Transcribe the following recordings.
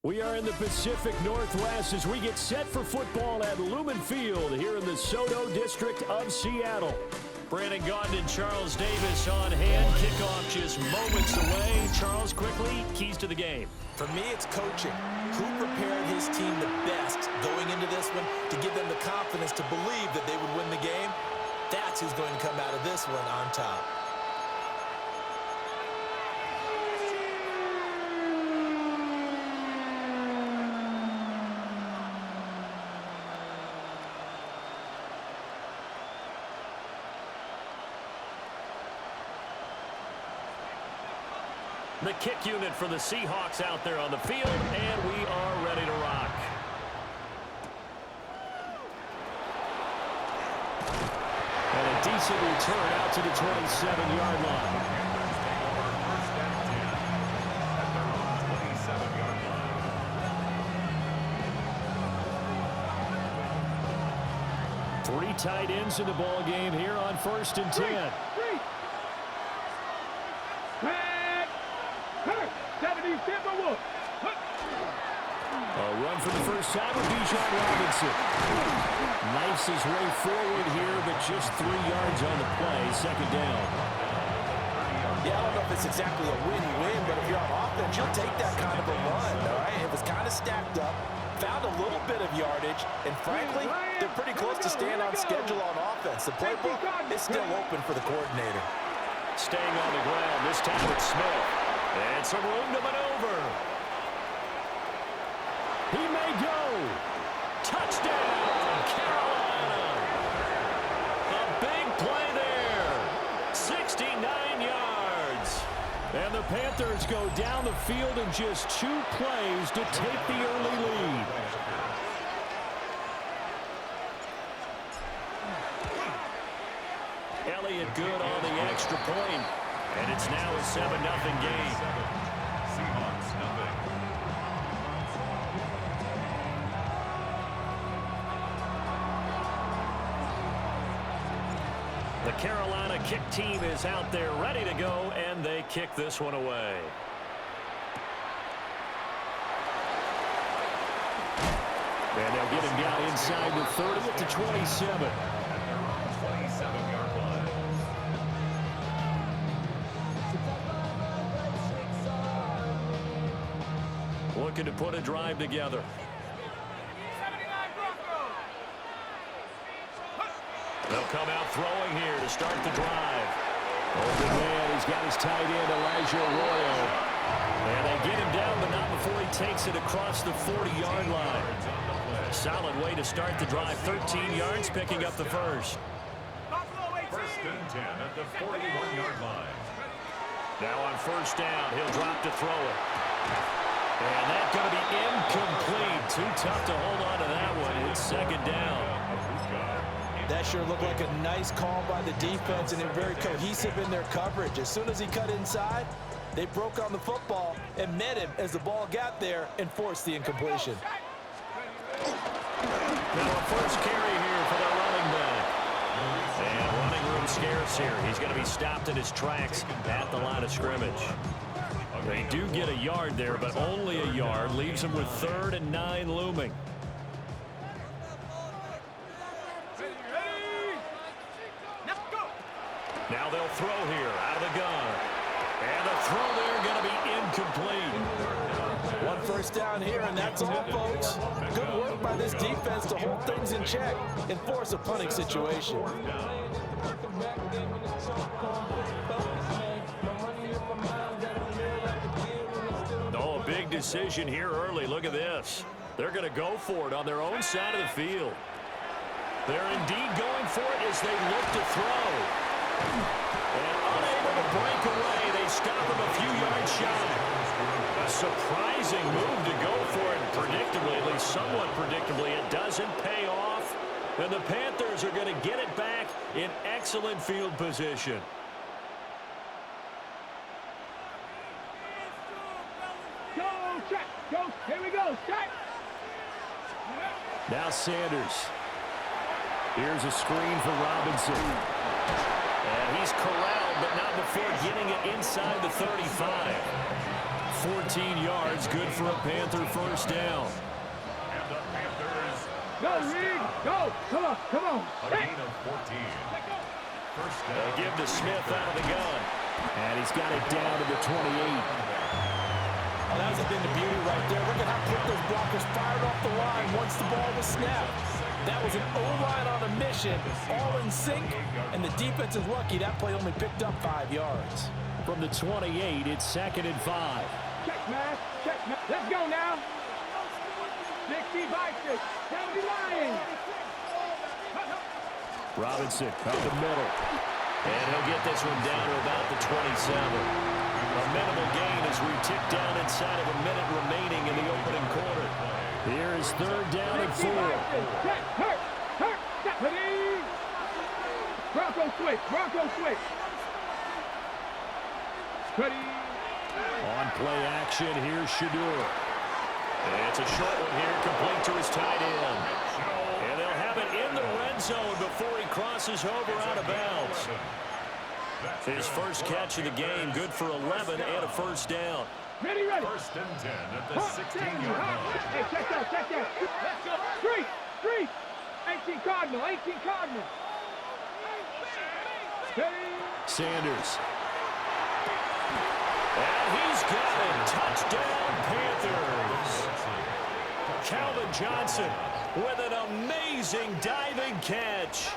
We are in the Pacific Northwest as we get set for football at Lumen Field here in the Soto District of Seattle. Brandon Gaudin and Charles Davis on hand. Kickoff just moments away. Charles, quickly, keys to the game. For me, it's coaching. Who prepared his team the best going into this one to give them the confidence to believe that they would win the game? That's who's going to come out of this one on top. The kick unit for the Seahawks out there on the field, and we are ready to rock. And a decent return out to the 27-yard line. Three tight ends in the ball game here on 1st and 10. A run for the first time with Bijan Robinson. Knifes his way forward here, but just 3 yards on the play. Second down. Yeah, I don't know if it's exactly a win-win, but if you're on offense, you'll take that kind of a run, all right? It was kind of stacked up, found a little bit of yardage, and frankly, they're pretty close to staying on schedule on offense. The playbook is still open for the coordinator. Staying on the ground, this time with Smith. And some room to maneuver. He may go. Touchdown, Carolina. A big play there. 69 yards. And the Panthers go down the field in just 2 plays to take the early lead. Elliott good on the extra point. And it's now a 7-0 game. Seahawks nothing. The Carolina kick team is out there ready to go, and they kick this one away. And they'll get him down inside the 30 at the 27. 27-yard line. Looking to put a drive together. They'll come out throwing here to start the drive. Open man, he's got his tight end, Elijah Arroyo. And they get him down, but not before he takes it across the 40-yard line. Solid way to start the drive. 13 yards, picking up the first. 1st and 10 at the 41-yard line. Now on 1st down, he'll drop to throw it. And that's going to be incomplete. Too tough to hold on to that one. It's 2nd down. That sure looked like a nice call by the defense, and they're very cohesive in their coverage. As soon as he cut inside, they broke on the football and met him as the ball got there and forced the incompletion. Now a first carry here for the running back. And running room scarce here. He's going to be stopped in his tracks at the line of scrimmage. They do get a yard there, but only a yard. Leaves him with 3rd and 9 looming. Now they'll throw here out of the gun. And the throw there going to be incomplete. 1 first down here, and that's all, folks. Good work by this defense to hold things in check and force a punting situation. Oh, a big decision here early. Look at this. They're going to go for it on their own side of the field. They're indeed going for it as they look to throw. And unable to break away, they stop him a few yards shy. A surprising move to go for it predictably, at least somewhat predictably. It doesn't pay off. And the Panthers are going to get it back in excellent field position. Go, check. Go. Here we go. Check. Now Sanders. Here's a screen for Robinson. And he's corralled, but not before getting it inside the 35. 14 yards, good for a Panther first down. And the Panthers. Go, Reed. Go. Come on. Come on. A gain of 14. First down. They'll give to Smith out of the gun. And he's got it down to the 28. Oh, that was a thing of beauty right there. Look at how quick those blockers fired off the line once the ball was snapped. That was an O-line on a mission, all in sync, and the defense is lucky that play only picked up 5 yards. From the 28, it's 2nd and 5. Check, man. Check, man. Let's go now. 60 by 6. 79. Robinson up the middle. And he'll get this one down to about the 27. A minimal gain as we tick down inside of a minute remaining in the opening quarter. Here is 3rd down and 4. Check. Hurt. Stephanie. Bronco switch. On play action, here's Shadur. It's a short one here, complete to his tight end. And they'll have it in the red zone before he crosses over out of bounds. His first catch of the game, good for 11 and a first down. Ready. First and 10 at the 16-yard line. Hey, check that. Let's go. Street. 18 Cardinal. Steady. Sanders. And he's got it. Touchdown, Panthers. Calvin Johnson with an amazing diving catch.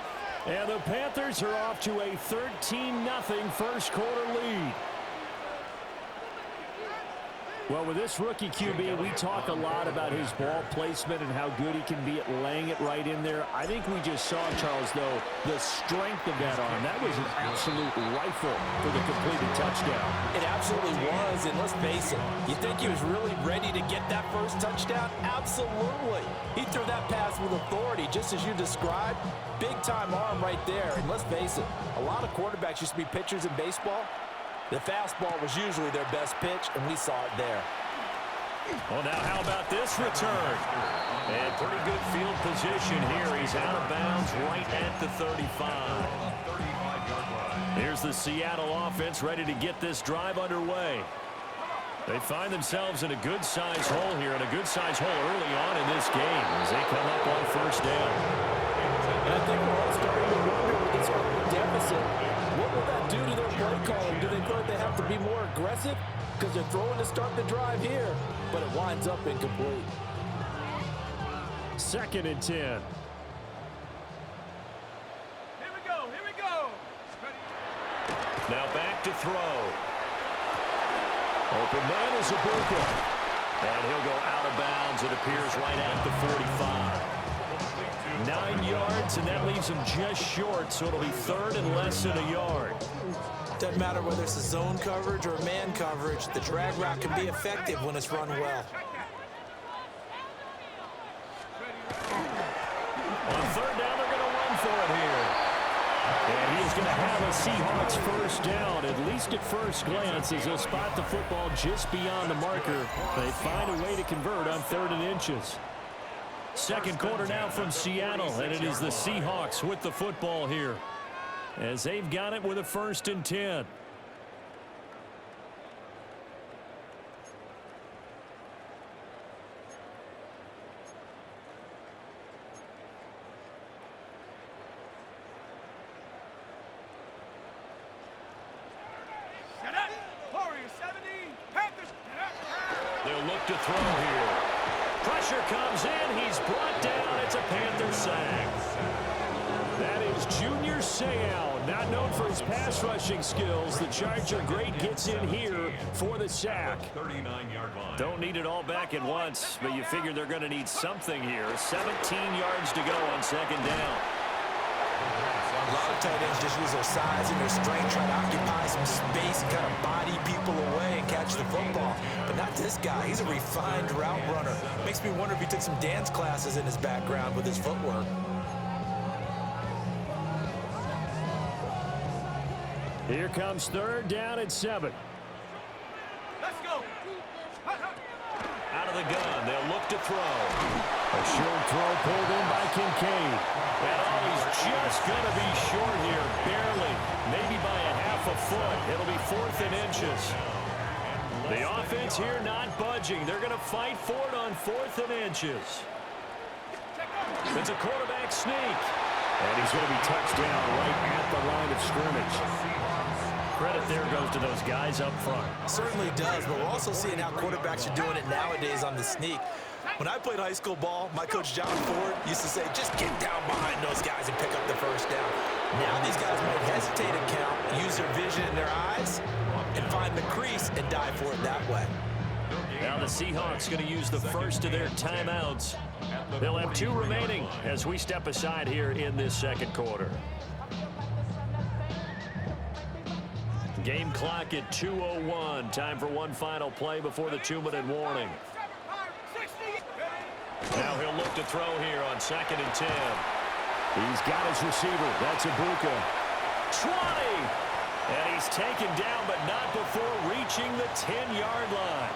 And the Panthers are off to a 13-0 first quarter lead. Well, with this rookie QB, we talk a lot about his ball placement and how good he can be at laying it right in there. I think we just saw, Charles, though, the strength of that arm. That was an absolute rifle for the completed touchdown. It absolutely was, and let's face it, you think he was really ready to get that first touchdown? Absolutely. He threw that pass with authority, just as you described. Big-time arm right there, and let's face it, a lot of quarterbacks used to be pitchers in baseball. The fastball was usually their best pitch, and we saw it there. Well, now how about this return? And pretty good field position here. He's out of bounds right at the 35. Here's the Seattle offense ready to get this drive underway. They find themselves in a good-sized hole here, and a good-sized hole early on in this game as they come up on first down. And I think we're all starting to wonder with this early deficit, what will that do to their play calling? Do they feel like they have to be more aggressive? Because they're throwing to start the drive here, but it winds up incomplete. 2nd and 10. Here we go. Now back to throw. Open man is Ibuka. And he'll go out of bounds, it appears, right at the 45. 9 yards, and that leaves him just short, so it'll be 3rd and less than a yard. Doesn't matter whether it's a zone coverage or man coverage, the drag route can be effective when it's run well. On 3rd down, they're going to run for it here. And he's going to have a Seahawks first down, at least at first glance, as they'll spot the football just beyond the marker. They find a way to convert on 3rd and inches. Second quarter now from Seattle, and it is the Seahawks with the football here, as they've got it with a 1st and 10. They'll look to throw here. Pressure comes in. He's brought down. It's a Panther sack. That is Junior Seau, not known for his pass rushing skills. The Charger great gets in here for the sack. 39-yard line. Don't need it all back at once, but you figure they're going to need something here. 17 yards to go on 2nd down. A lot of tight ends just use their size and their strength, try to occupy some space, kind of body people away and catch the football. But not this guy. He's a refined route runner. Makes me wonder if he took some dance classes in his background with his footwork. Here comes 3rd down and 7. Let's go. Out of the gun, they'll look to throw. A short throw pulled in by Kincaid. And he's just going to be short here, barely, maybe by a half a foot. It'll be 4th and inches. The offense here not budging. They're going to fight for it on 4th and inches. It's a quarterback sneak. And he's going to be touched down right at the line of scrimmage. Credit there goes to those guys up front. Certainly does, but we're also seeing how quarterbacks are doing it nowadays on the sneak. When I played high school ball, my coach John Ford used to say, just get down behind those guys and pick up the first down. Now these guys might hesitate to count, use their vision in their eyes, and find the crease and dive for it that way. Now the Seahawks going to use the first of their timeouts. They'll have 2 remaining as we step aside here in this second quarter. Game clock at 2:01. Time for one final play before the 2-minute warning. Now he'll look to throw here on 2nd and 10. He's got his receiver. That's Ibuka. 20! And he's taken down, but not before reaching the 10-yard line.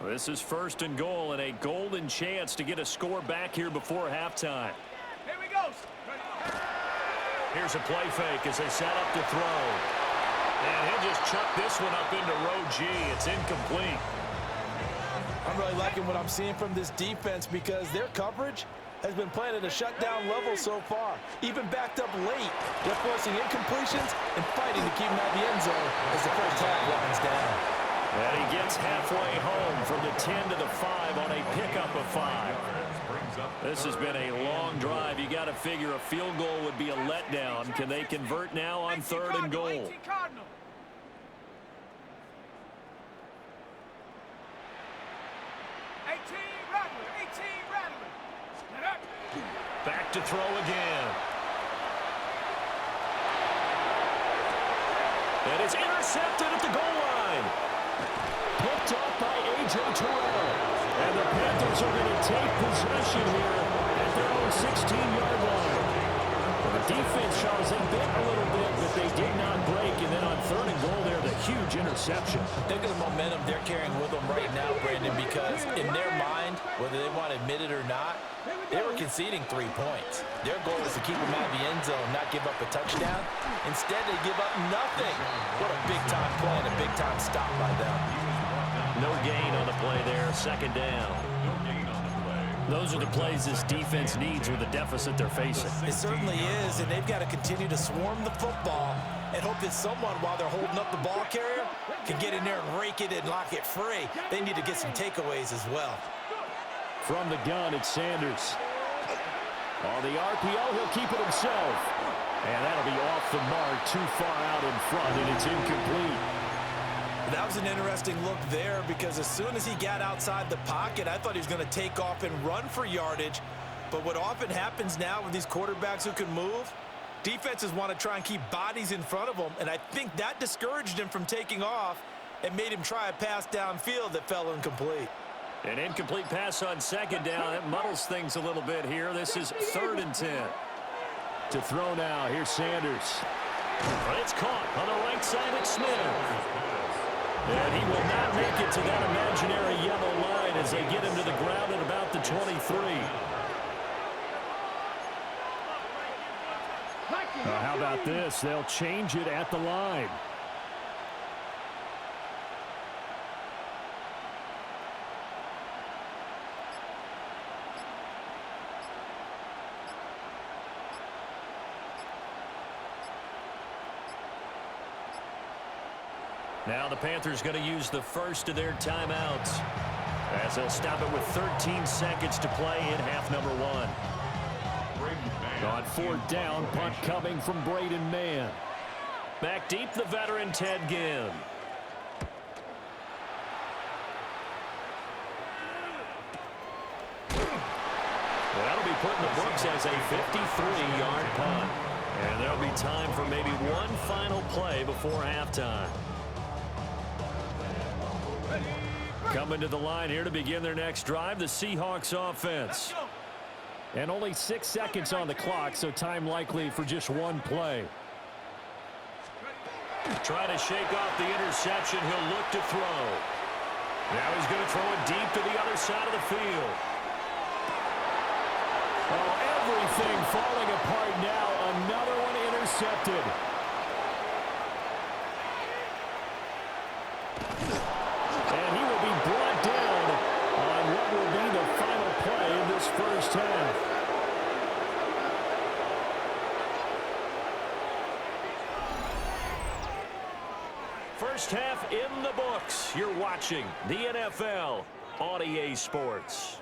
This is 1st and goal and a golden chance to get a score back here before halftime. Here we go. Here's a play fake as they set up to throw. And he'll just chuck this one up into row G. It's incomplete. I'm really liking what I'm seeing from this defense because their coverage has been playing at a shutdown level so far. Even backed up late, they're forcing incompletions and fighting to keep them out of the end zone as the first half winds down. And he gets halfway home from the 10 to the 5 on a pickup of 5. This has been a long drive. You got to figure a field goal would be a letdown. Can they convert now on 3rd and goal? 18 Rattler. Back to throw again. And it's intercepted at the goal line. Picked up by A.J. Terrell. And the Panthers are going to take possession here at their own 16-yard line. Well, the defense, Charles, they bit a little bit, but they did not break. And then on 3rd and goal there, the huge interception. Think of the momentum they're carrying with them right now, Brandon, because in their mind, whether they want to admit it or not, they were conceding 3 points. Their goal is to keep them out of the end zone, not give up a touchdown. Instead, they give up nothing. What a big-time play and a big-time stop by them. No gain on the play there, 2nd down. Those are the plays this defense needs with the deficit they're facing. It certainly is, and they've got to continue to swarm the football and hope that someone, while they're holding up the ball carrier, can get in there and rake it and lock it free. They need to get some takeaways as well. From the gun, it's Sanders. On the RPO, he'll keep it himself. And that'll be off the mark, too far out in front, and it's incomplete. That was an interesting look there because as soon as he got outside the pocket, I thought he was going to take off and run for yardage. But what often happens now with these quarterbacks who can move, defenses want to try and keep bodies in front of them, and I think that discouraged him from taking off and made him try a pass downfield that fell incomplete. An incomplete pass on 2nd down. That muddles things a little bit here. This is 3rd and 10. To throw now, here's Sanders. But it's caught on the right side at Smith. And he will not make it to that imaginary yellow line as they get him to the ground at about the 23. How about this? They'll change it at the line. Now the Panthers going to use the first of their timeouts as they'll stop it with 13 seconds to play in half number 1. On 4th down, punt coming from Braden Mann. Back deep, the veteran Ted Ginn. That'll be put in the books as a 53-yard punt. And there'll be time for maybe one final play before halftime. Coming to the line here to begin their next drive, the Seahawks offense. And only 6 seconds on the clock, so time likely for just one play. Trying to shake off the interception. He'll look to throw. Now he's going to throw it deep to the other side of the field. Oh, everything falling apart now. Another one intercepted. And he will be brought down on what will be the final play of this first half. First half in the books. You're watching the NFL on EA Sports.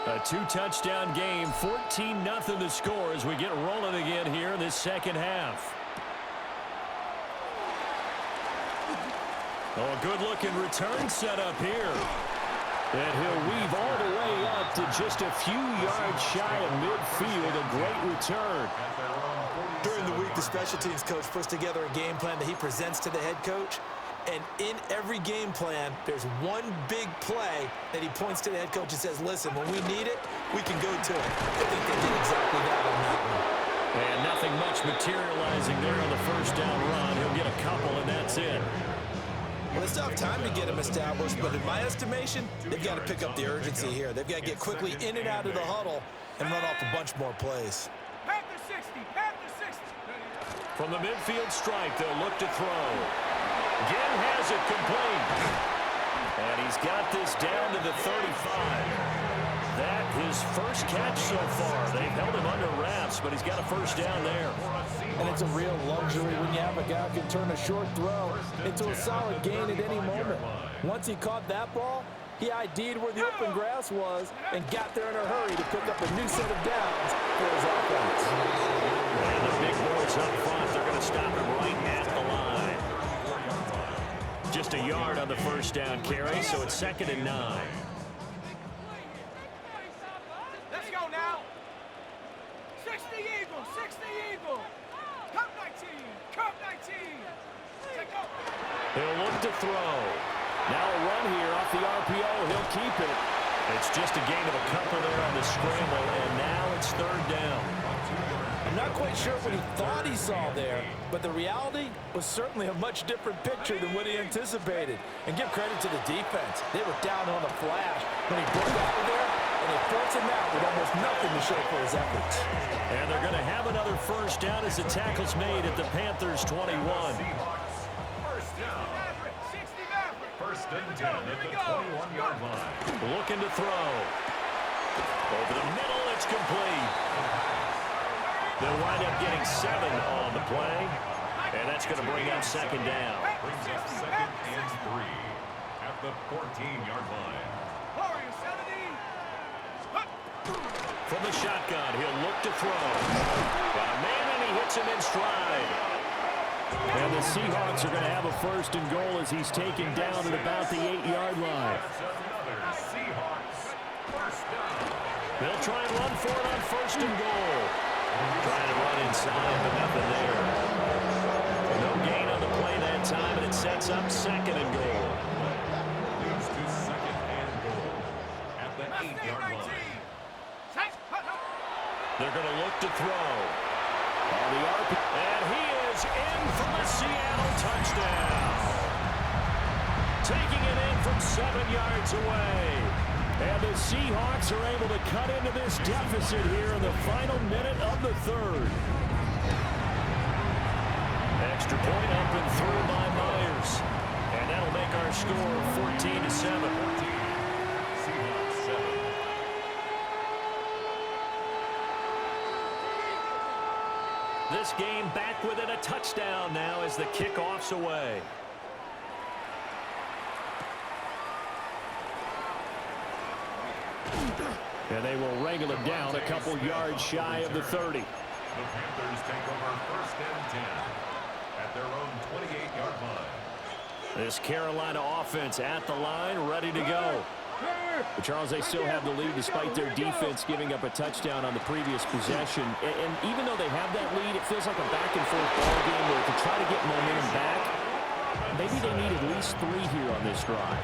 A two-touchdown game, 14-0 the score as we get rolling again here in this second half. Oh, a good-looking return setup here. And he'll weave all the way up to just a few yards shy of midfield. A great return. During the week, the special teams coach puts together a game plan that he presents to the head coach. And in every game plan, there's one big play that he points to the head coach and says, listen, when we need it, we can go to it. I think they did exactly that on that one. And nothing much materializing there on the first down run. He'll get a couple, and that's it. Well, they still have time to get him established, but in my estimation, they've got to pick up the urgency here. They've got to get quickly in and out of the huddle and run off a bunch more plays. Panther 60, Panther 60. From the midfield stripe, they'll look to throw. Again has it complete. And he's got this down to the 35. That his first catch so far. They've held him under wraps, but he's got a first down there. And it's a real luxury when you have a guy who can turn a short throw into a solid gain at any moment. Once he caught that ball, he ID'd where the open grass was and got there in a hurry to pick up a new set of downs for his offense. And the big boys up front, they're going to stop him right at the line. Just a yard on the first down carry, so it's 2nd and 9. Let's go now. 60 Eagle, 60 Eagle. Cup 19, Cup 19. Take over. He'll look to throw. Now a run here off the RPO. He'll keep it. It's just a gain of a couple there on the scramble, and now it's 3rd down. I'm not quite sure what he thought he saw there, but the reality was certainly a much different picture than what he anticipated. And give credit to the defense. They were down on the flash when he broke out of there, and they forced him out with almost nothing to show for his efforts. And they're going to have another first down as the tackle's made at the Panthers' 21. First down. Maverick, 60 Maverick. First and 10 at the 21-yard line. Looking to throw. Over the middle, it's complete. They'll wind up getting 7 on the play, and that's going to bring up 2nd down. Brings up 2nd and 3 at the 14-yard line. Warrior 70. From the shotgun, he'll look to throw. Got a man, and he hits him in stride. And the Seahawks are going to have a 1st and goal as he's taken down at about the 8-yard line. Another Seahawks first down. They'll try and run for it on 1st and goal. Trying to run inside, but nothing there. No gain on the play that time, and it sets up 2nd and goal. Moves to 2nd and goal at the 8-yard line. They're going to look to throw. On the RP, and he is in for the Seattle touchdown. Taking it in from 7 yards away. And the Seahawks are able to cut into this deficit here in the final minute of the 3rd. Extra point up and through by Myers. And that'll make our score 14-7. Seahawks 7. This game back within a touchdown now as the kickoff's away. And they will wrangle it down a couple yards shy of the 30. The Panthers take over 1st and 10 at their own 28-yard line. This Carolina offense at the line, ready to go. But Charles, they still have the lead despite their defense giving up a touchdown on the previous possession. And even though they have that lead, it feels like a back-and-forth ball game where to try to get momentum back, Maybe they need at least 3 here on this drive.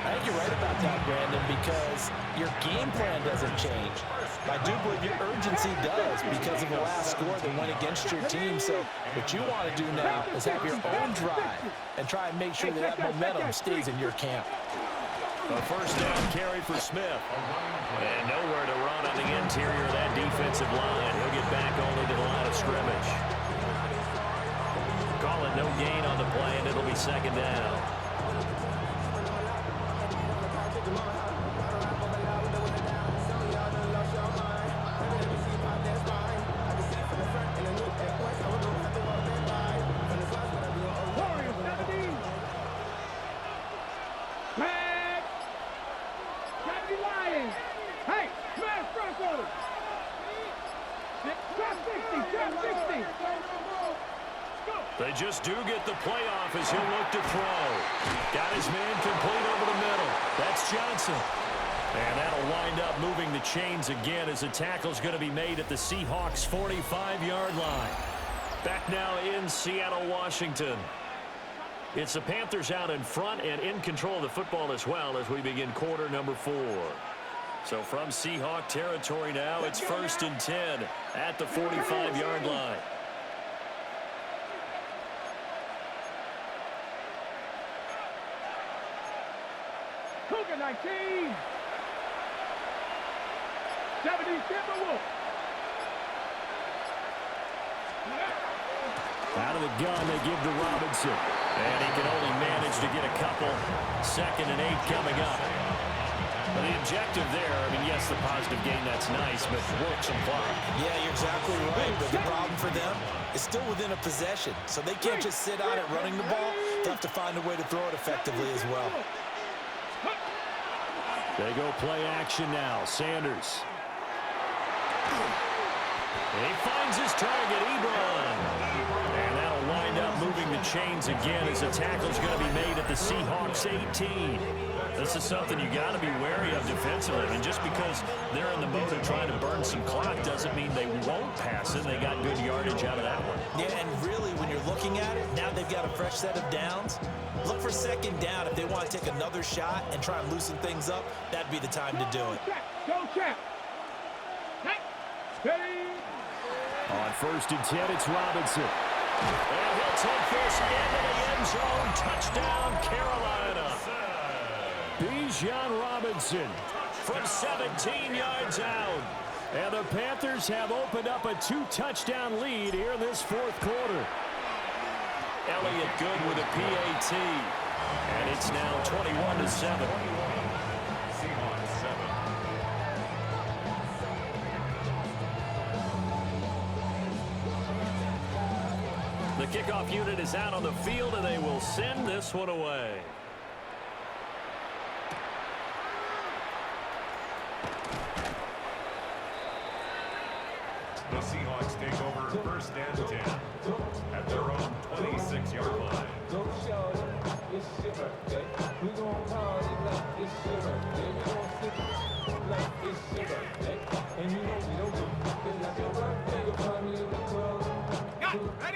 I think you're right about that, Brandon, because your game plan doesn't change. I do believe your urgency does because of the last score that went against your team. So what you want to do now is have your own drive and try and make sure that momentum stays in your camp. A first down carry for Smith. And nowhere to run on the interior of that defensive line. He'll get back only to the line of scrimmage. Call it no gain on the play, and it'll be second down. They just do get the playoff as he'll look to throw. Got his man complete over the middle. That's Johnson. And that'll wind up moving the chains again as the tackle's going to be made at the Seahawks' 45-yard line. Back now in Seattle, Washington. It's the Panthers out in front and in control of the football as well as we begin quarter number 4. So from Seahawk territory now, it's 1st and 10 at the 45-yard line. Cougar 19. 70 Timberwolves. Out of the gun, they give to Robinson. And he can only manage to get a couple. 2nd and 8 coming up. But the objective there, I mean, yes, the positive gain, that's nice, but work some clock. Yeah, you're exactly right. But the problem for them is still within a possession. So they can't just sit on it running the ball. They have to find a way to throw it effectively as well. They go play action now. Sanders. He finds his target, Ebron. And that'll wind up moving the chains again as the tackle's going to be made at the Seahawks 18. This is something you got to be wary of defensively. And just because they're in the mode of trying to burn some clock doesn't mean they won't pass it. They got good yardage out of that one. Yeah, and really, when you're looking at it, now they've got a fresh set of downs. Look for 2nd down. If they want to take another shot and try and loosen things up, that'd be the time to do it. Go check. On 1st and 10, it's Robinson. And he'll take this into the end zone. Touchdown, Carolina. Bijan Robinson From 17 yards out. And the Panthers have opened up a 2-touchdown lead here in this 4th quarter. Elliott good with a PAT. And it's now 21-7. Seahawks 7. The kickoff unit is out on the field, and they will send this one away. The Seahawks take over 1st and 10 at their own 26-yard line. It's your birthday. We gon' party like it's your birthday. We gon' sip like it's your birthday. And you know we don't do it like your birthday. You'll find me in the club.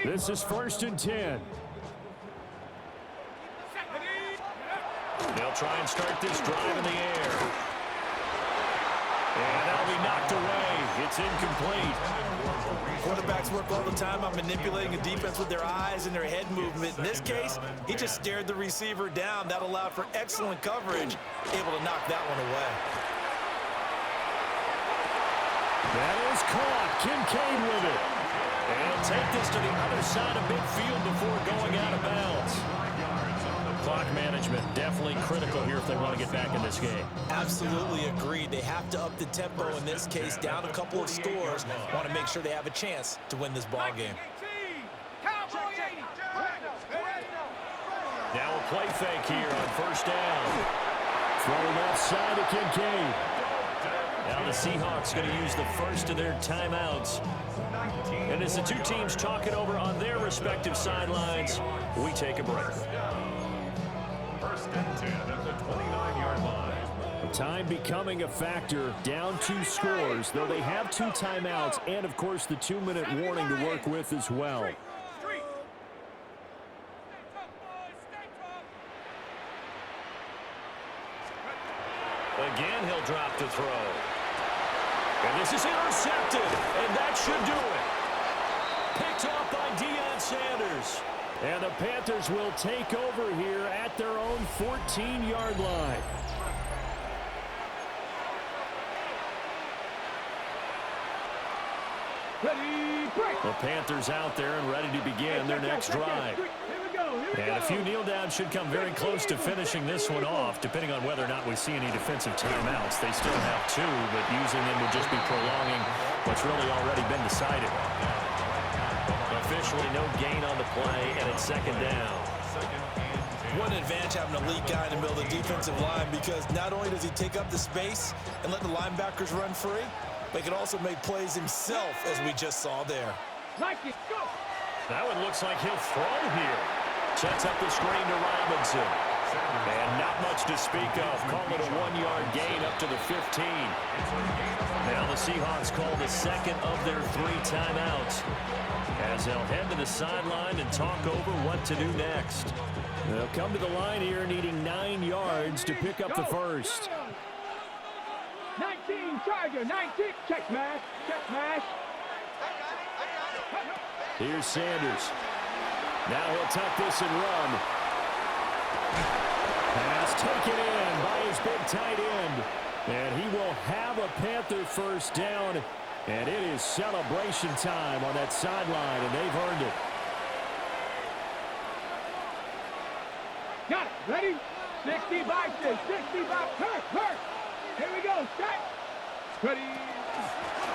This is 1st and 10. They'll try and start this drive in the air. And that'll be knocked away. It's incomplete. Quarterbacks work all the time on manipulating a defense with their eyes and their head movement. In this case, he just stared the receiver down. That allowed for excellent coverage, able to knock that one away. That is caught. Kincaid with it. And he'll take this to the other side of midfield before going out of bounds. Clock management definitely critical here if they want to get back in this game. Absolutely agreed. They have to up the tempo in this case, down a couple of scores. Want to make sure they have a chance to win this ball game. Now a play fake here on 1st down. Throw left side to Kincaid. Now the Seahawks going to use the first of their timeouts. And as the two teams talk it over on their respective sidelines, we take a break. 1st and 10 at the 29-yard line. Time becoming a factor, down 2 scores, though they have 2 timeouts and, of course, the 2-minute warning to work with as well. Again, he'll drop to throw. And this is intercepted, and that should do it. Picked off by Deion Sanders. And the Panthers will take over here at their own 14-yard line. Ready, break. The Panthers out there and ready to begin their next drive. Here we go. And a few kneel downs should come very close to finishing this one off, depending on whether or not we see any defensive timeouts. They still have 2, but using them would just be prolonging what's really already been decided. Officially no gain on the play, and it's second down. What an advantage having an elite guy in the middle of the defensive line, because not only does he take up the space and let the linebackers run free, but he can also make plays himself, as we just saw there. Like it, go. That one looks like he'll throw here. Sets up the screen to Robinson. And not much to speak of. Call it a 1-yard gain up to the 15. Now the Seahawks call the second of their 3 timeouts, as they'll head to the sideline and talk over what to do next. They'll come to the line here needing 9 yards to pick up the first. 19, Charger, 19. Check smash, check smash. Here's Sanders. Now he'll tuck this and run. Pass taken in by his big tight end. And he will have a Panther first down. And it is celebration time on that sideline, and they've earned it. Got it. Ready? 60 boxes. 60 boxes. Hurt. Here we go. Set. Ready.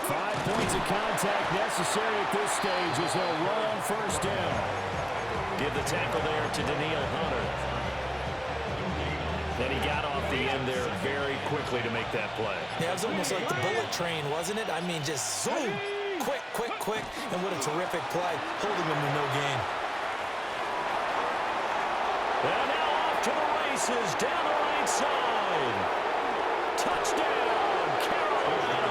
5 points of contact necessary at this stage as they'll run on first down. Give the tackle there to Danielle Hunter. Then he got off the end there very quickly to make that play. Yeah, it was almost like the bullet train, wasn't it? I mean, just zoom. Quick. And what a terrific play, holding him to no gain. And now off to the races down the right side. Touchdown, Carolina.